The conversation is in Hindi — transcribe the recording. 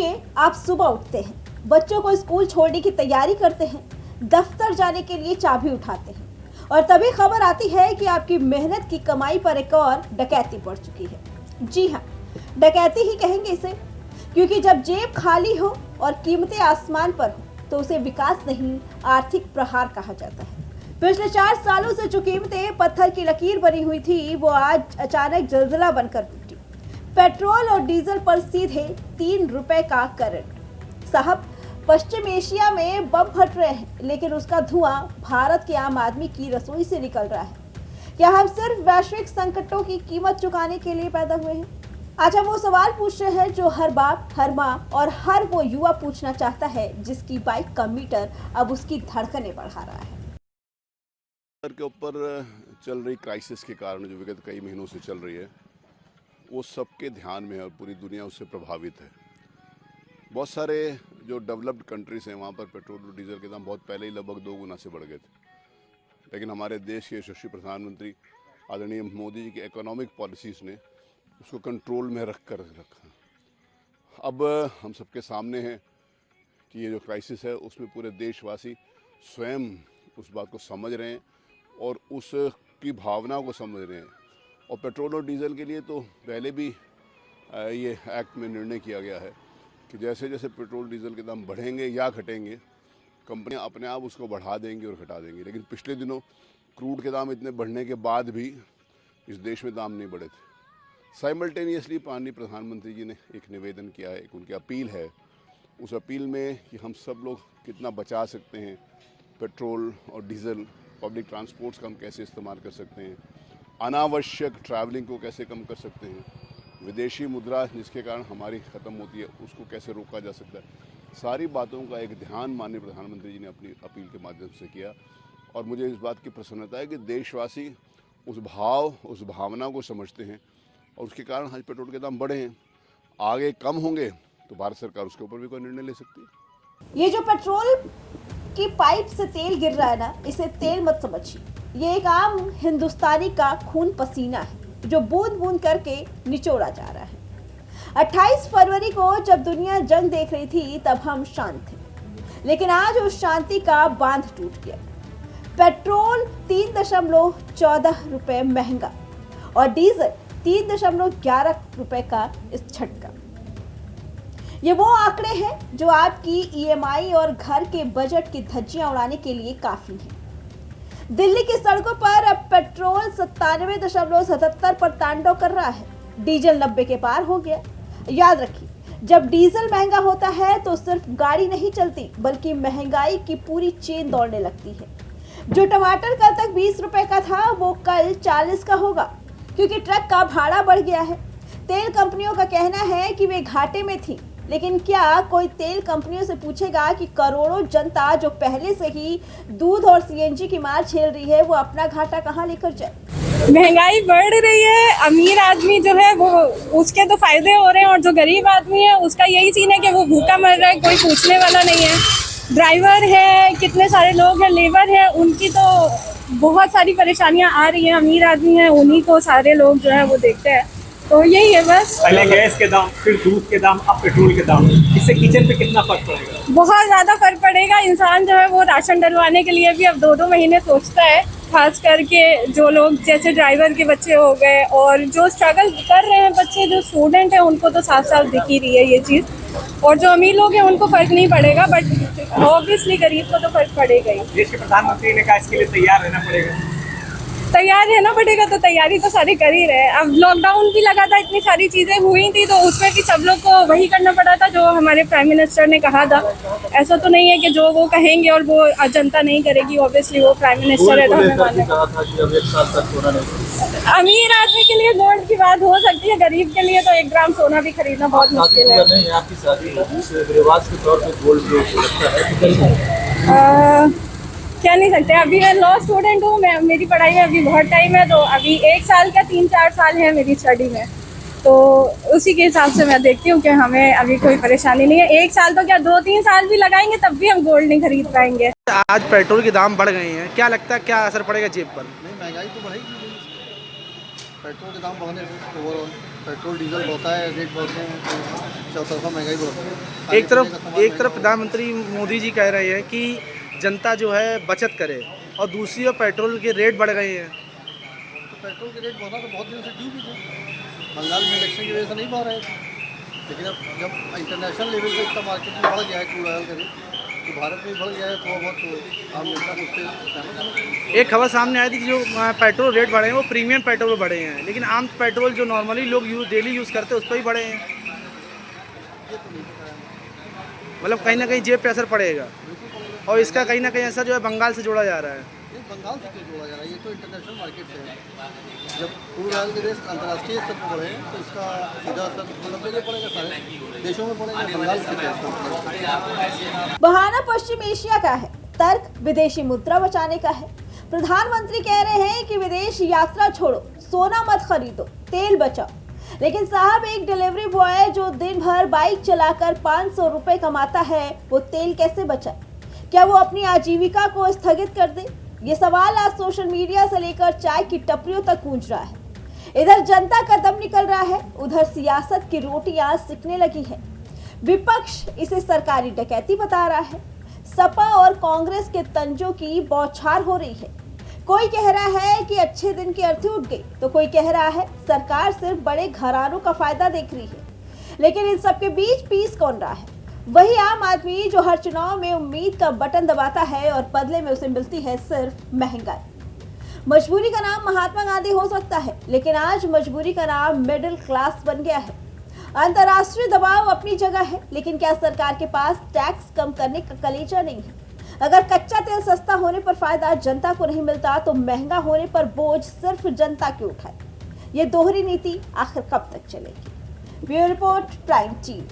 सोचिए, आप सुबह उठते हैं, बच्चों को स्कूल छोड़ने की तैयारी करते हैं, दफ्तर जाने के लिए चाबी उठाते हैं और तभी खबर आती है कि आपकी मेहनत की कमाई पर एक और डकैती पड़ चुकी है। जी हाँ, डकैती ही कहेंगे इसे, क्योंकि जब जेब खाली हो और कीमतें आसमान पर हो तो उसे विकास नहीं, आर्थिक प्रहार कहा जाता है। पिछले 4 सालों से जो कीमतें पत्थर की लकीर बनी हुई थी, वो आज अचानक जलजला बनकर टूटी। पेट्रोल और डीजल पर सीधे 3 रुपए का करंट। साहब, पश्चिम एशिया में बम फट रहे हैं, लेकिन उसका धुआं भारत के आम आदमी की रसोई से निकल रहा है। क्या हम सिर्फ वैश्विक संकटों की कीमत चुकाने के लिए पैदा हुए हैं? आज हम वो सवाल पूछ रहे हैं जो हर बाप, हर माँ और हर वो युवा पूछना चाहता है जिसकी बाइक का मीटर अब उसकी धड़कनें बढ़ा रहा है। के ऊपर चल रही क्राइसिस के कारण जो विगत कई महीनों से चल रही है, वो सबके ध्यान में है और पूरी दुनिया उससे प्रभावित है। बहुत सारे जो डेवलप्ड कंट्रीज हैं, वहाँ पर पेट्रोल और डीजल के दाम बहुत पहले ही लगभग 2 गुना से बढ़ गए थे, लेकिन हमारे देश के यशस्वी प्रधानमंत्री आदरणीय मोदी जी की इकोनॉमिक पॉलिसीज़ ने उसको कंट्रोल में रखा। अब हम सबके सामने है कि ये जो क्राइसिस है, उसमें पूरे देशवासी स्वयं उस बात को समझ रहे हैं और उसकी भावना को समझ रहे हैं। और पेट्रोल और डीजल के लिए तो पहले भी ये एक्ट में निर्णय किया गया है कि जैसे जैसे पेट्रोल डीजल के दाम बढ़ेंगे या घटेंगे, कंपनियां अपने आप उसको बढ़ा देंगी और घटा देंगी। लेकिन पिछले दिनों क्रूड के दाम इतने बढ़ने के बाद भी इस देश में दाम नहीं बढ़े थे। साइमल्टेनियसली माननीय प्रधानमंत्री जी ने एक निवेदन किया है, एक उनकी अपील है। उस अपील में कि हम सब लोग कितना बचा सकते हैं पेट्रोल और डीजल, पब्लिक ट्रांसपोर्ट्स का हम कैसे इस्तेमाल कर सकते हैं, अनावश्यक ट्रैवलिंग को कैसे कम कर सकते हैं, विदेशी मुद्रा जिसके कारण हमारी ख़त्म होती है उसको कैसे रोका जा सकता है। सारी बातों का एक ध्यान माननीय प्रधानमंत्री जी ने अपनी अपील के माध्यम से किया और मुझे इस बात की प्रसन्नता है कि देशवासी उस भाव, उस भावना को समझते हैं और उसके कारण आज पेट्रोल के दाम बढ़े हैं। आगे कम होंगे तो भारत सरकार उसके ऊपर भी कोई निर्णय ले सकती है। ये जो पेट्रोल की पाइप से तेल गिर रहा है ना, इसे तेल मत समझिए। ये एक आम हिंदुस्तानी का खून पसीना है जो बूंद बूंद करके निचोड़ा जा रहा है। 28 फरवरी को जब दुनिया जंग देख रही थी तब हम शांत थे, लेकिन आज उस शांति का बांध टूट गया। पेट्रोल 3.14 रुपए महंगा और डीजल 3.11 रुपए का इस झटका। ये वो आंकड़े हैं जो आपकी ईएमआई और घर के बजट की धज्जियां उड़ाने के लिए काफी हैं। दिल्ली की सड़कों पर अब पेट्रोल 97.77 पर तांडव कर रहा है, डीजल 90 के पार हो गया। याद रखिए, जब डीजल महंगा होता है तो सिर्फ गाड़ी नहीं चलती, बल्कि महंगाई की पूरी चेन दौड़ने लगती है। जो टमाटर कल तक 20 रुपए का था, वो कल 40 का होगा, क्योंकि ट्रक का भाड़ा बढ़ गया है। तेल कंपनियों का कहना है कि वे घाटे में थी, लेकिन क्या कोई तेल कंपनियों से पूछेगा कि करोड़ों जनता जो पहले से ही दूध और सीएनजी की मार झेल रही है, वो अपना घाटा कहां लेकर जाए? महंगाई बढ़ रही है, अमीर आदमी जो है वो उसके तो फायदे हो रहे हैं और जो गरीब आदमी है उसका यही सीन है कि वो भूखा मर रहा है, कोई पूछने वाला नहीं है। ड्राइवर है, कितने सारे लोग हैं, लेबर है, उनकी तो बहुत सारी परेशानियां आ रही हैं। अमीर आदमी है, उन्हीं को सारे लोग जो है वो देखते हैं। तो यही है बस। पहले गैस के दाम, फिर दूध के दाम, अब पेट्रोल के दाम, इससे किचन पे कितना फर्क पड़ेगा? बहुत ज़्यादा फर्क पड़ेगा। इंसान जो है वो राशन डलवाने के लिए भी अब 2-2 महीने सोचता है, खास करके जो लोग जैसे ड्राइवर के बच्चे हो गए और जो स्ट्रगल कर रहे हैं बच्चे, जो स्टूडेंट हैं, उनको तो साफ-साफ दिख ही रही है ये चीज़। और जो अमीर लोग हैं उनको फर्क नहीं पड़ेगा, बट ऑब्वियसली गरीब को तो फर्क पड़ेगा ही। देश के प्रधानमंत्री ने कहा इसके लिए तैयार रहना पड़ेगा। तैयार रहना पड़ेगा, तो तैयारी तो सारे कर ही रहे। अब लॉकडाउन भी लगा था, इतनी सारी चीज़ें हुई थी, तो उसमें भी सब लोग को वही करना पड़ा था जो हमारे प्राइम मिनिस्टर ने कहा था। ऐसा तो नहीं है कि जो वो कहेंगे और वो जनता नहीं करेगी। ऑब्वियसली वो प्राइम मिनिस्टर है तो हमें मानना। अमीर आदमी के लिए गोल्ड की बात हो सकती है, गरीब के लिए तो 1 ग्राम सोना भी खरीदना बहुत मुश्किल है। क्या नहीं सकते। अभी मैं लॉ स्टूडेंट हूँ, मैं मेरी पढ़ाई में अभी बहुत टाइम है, तो अभी 1 साल का 3-4 साल है मेरी स्टडी में, तो उसी के हिसाब से मैं देखती हूँ कि हमें अभी कोई परेशानी नहीं है। 1 साल तो क्या 2-3 साल भी लगाएंगे तब भी हम गोल्ड नहीं खरीद पाएंगे। आज पेट्रोल के दाम बढ़ गए हैं, क्या लगता है क्या असर पड़ेगा जेब पर? नहीं, महंगाई तो बढ़ेगी, पेट्रोल के दाम बढ़ने से ओवरऑल पेट्रोल डीजल होता है, रेट बढ़ते हैं तो चौतरफा महंगाई बढ़ती है। एक तरफ प्रधानमंत्री मोदी जी कह रहे हैं कि जनता जो है बचत करे और दूसरी ओर पेट्रोल के रेट बढ़ गए हैं। तो पेट्रोल के रेट बढ़ा तो बहुत दिन से ड्यू भी थे, बंगाल में इलेक्शन की वजह से नहीं बढ़ रहे थे, लेकिन अब जब इंटरनेशनल लेवल पे इतना मार्केट में बढ़ गया है क्रूड ऑयल का रेट, तो भारत में बढ़ गया है थोड़ा बहुत, तो आम जनता को उससे सहमत होना चाहिए। एक खबर सामने आई थी कि जो पेट्रोल रेट बढ़े हैं वो प्रीमियम पेट्रोल पे बढ़े हैं, लेकिन आम पेट्रोल जो नॉर्मली लोग डेली यूज़ करते हैं उस पर ही बढ़े हैं। मतलब कहीं ना कहीं जेब पे असर पड़ेगा और इसका कहीं ना कहीं असर जो है बंगाल से जोड़ा जा रहा है। नहीं, बंगाल से क्यों जोड़ा जा रहा है, ये तो इंटरनेशनल मार्केट से है। जब क्रूड ऑयल के रेट अंतर्राष्ट्रीय स्तर पर बढ़े हैं तो इसका सीधा असर सब जगह पड़ेगा, सारे देशों में पड़ेगा, बंगाल से कैसे। बहाना पश्चिम एशिया का है, तर्क विदेशी मुद्रा बचाने का है। प्रधानमंत्री कह रहे हैं कि विदेश यात्रा छोड़ो, सोना मत खरीदो, तेल बचाओ। लेकिन साहब, एक डिलीवरी बॉय जो दिन भर बाइक चलाकर 500 रुपए कमाता है, वो तेल कैसे बचाए? क्या वो अपनी आजीविका को स्थगित कर दे? ये सवाल आज सोशल मीडिया से लेकर चाय की टपरियों तक गूंज रहा है। इधर जनता का दम निकल रहा है, उधर सियासत की रोटियां सिकने लगी है। विपक्ष इसे सरकारी डकैती बता रहा है। सपा और कांग्रेस के तंजों की बौछार हो रही है। कोई कह रहा है कि अच्छे दिन की अर्थी उठ गई, तो कोई कह रहा है सरकार सिर्फ बड़े घरानों का फायदा देख रही है। लेकिन इन सबके बीच पीस कौन रहा है? वही आम आदमी जो हर चुनाव में उम्मीद का बटन दबाता है और बदले में उसे मिलती है सिर्फ महंगाई। मजबूरी का नाम महात्मा गांधी हो सकता है, लेकिन आज मजबूरी का नाम मिडिल क्लास बन गया है। अंतर्राष्ट्रीय दबाव अपनी जगह है, लेकिन क्या सरकार के पास टैक्स कम करने का कलेजा नहीं है? अगर कच्चा तेल सस्ता होने पर फायदा जनता को नहीं मिलता, तो महंगा होने पर बोझ सिर्फ जनता क्यों उठाए? ये दोहरी नीति आखिर कब तक चलेगी? Bureau report, prime TV.